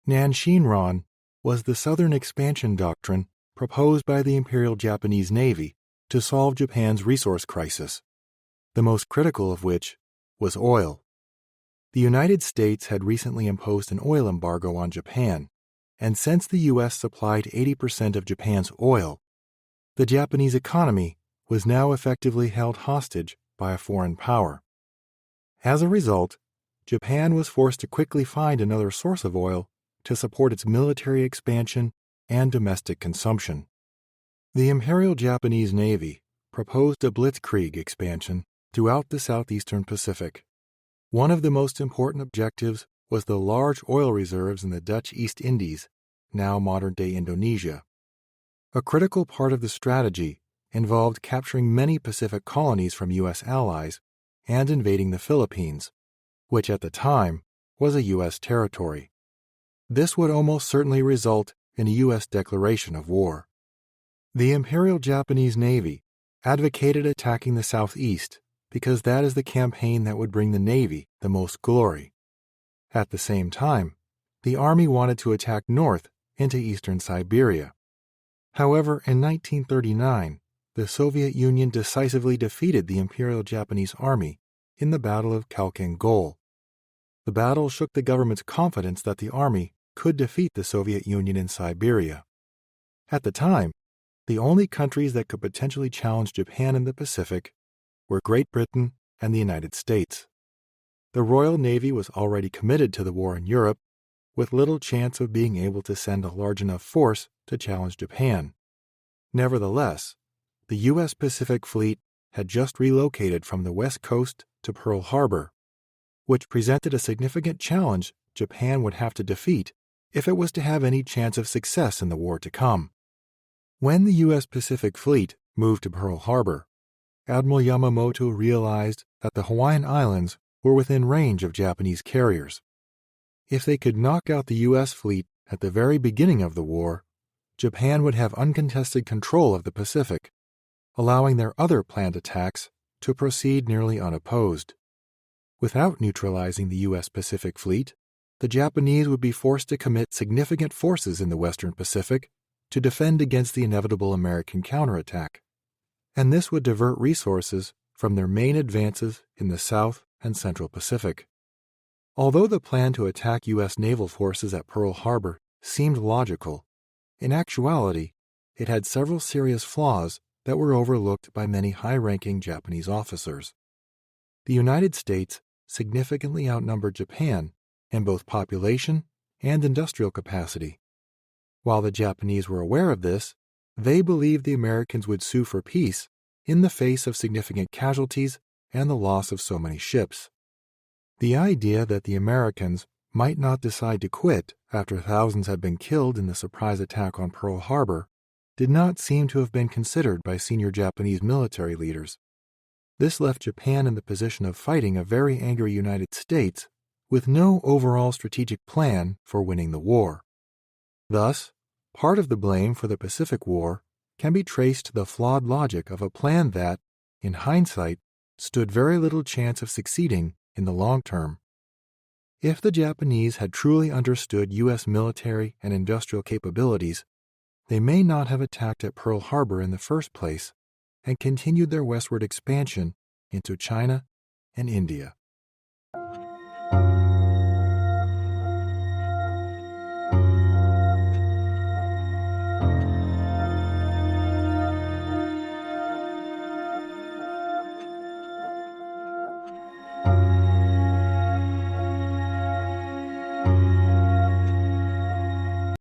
Nanshin-ron was the southern expansion doctrine proposed by the Imperial Japanese Navy to solve Japan's resource crisis, the most critical of which was oil. The United States had recently imposed an oil embargo on Japan, and since the U.S. supplied 80% of Japan's oil, the Japanese economy was now effectively held hostage by a foreign power. As a result, Japan was forced to quickly find another source of oil to support its military expansion and domestic consumption. The Imperial Japanese Navy proposed a blitzkrieg expansion throughout the Southeastern Pacific. One of the most important objectives was the large oil reserves in the Dutch East Indies, now modern-day Indonesia. A critical part of the strategy involved capturing many Pacific colonies from U.S. allies and invading the Philippines, which at the time was a U.S. territory. This would almost certainly result in a U.S. declaration of war. The Imperial Japanese Navy advocated attacking the Southeast because that is the campaign that would bring the Navy the most glory. At the same time, the Army wanted to attack north into eastern Siberia. However, in 1939, the Soviet Union decisively defeated the Imperial Japanese Army in the Battle of Khalkhin Gol. The battle shook the government's confidence that the Army could defeat the Soviet Union in Siberia. At the time, the only countries that could potentially challenge Japan in the Pacific were Great Britain and the United States. The Royal Navy was already committed to the war in Europe, with little chance of being able to send a large enough force to challenge Japan. Nevertheless, the U.S. Pacific Fleet had just relocated from the West Coast to Pearl Harbor, which presented a significant challenge Japan would have to defeat if it was to have any chance of success in the war to come. When the U.S. Pacific Fleet moved to Pearl Harbor, Admiral Yamamoto realized that the Hawaiian Islands were within range of Japanese carriers. If they could knock out the U.S. fleet at the very beginning of the war, Japan would have uncontested control of the Pacific, allowing their other planned attacks to proceed nearly unopposed. Without neutralizing the U.S. Pacific Fleet, the Japanese would be forced to commit significant forces in the Western Pacific to defend against the inevitable American counterattack, and this would divert resources from their main advances in the South and Central Pacific. Although the plan to attack U.S. naval forces at Pearl Harbor seemed logical, in actuality, it had several serious flaws that were overlooked by many high-ranking Japanese officers. The United States significantly outnumbered Japan in both population and industrial capacity. While the Japanese were aware of this, they believed the Americans would sue for peace in the face of significant casualties and the loss of so many ships. The idea that the Americans might not decide to quit after thousands had been killed in the surprise attack on Pearl Harbor did not seem to have been considered by senior Japanese military leaders. This left Japan in the position of fighting a very angry United States with no overall strategic plan for winning the war. Thus, part of the blame for the Pacific War can be traced to the flawed logic of a plan that, in hindsight, stood very little chance of succeeding in the long term. If the Japanese had truly understood U.S. military and industrial capabilities, they may not have attacked at Pearl Harbor in the first place and continued their westward expansion into China and India.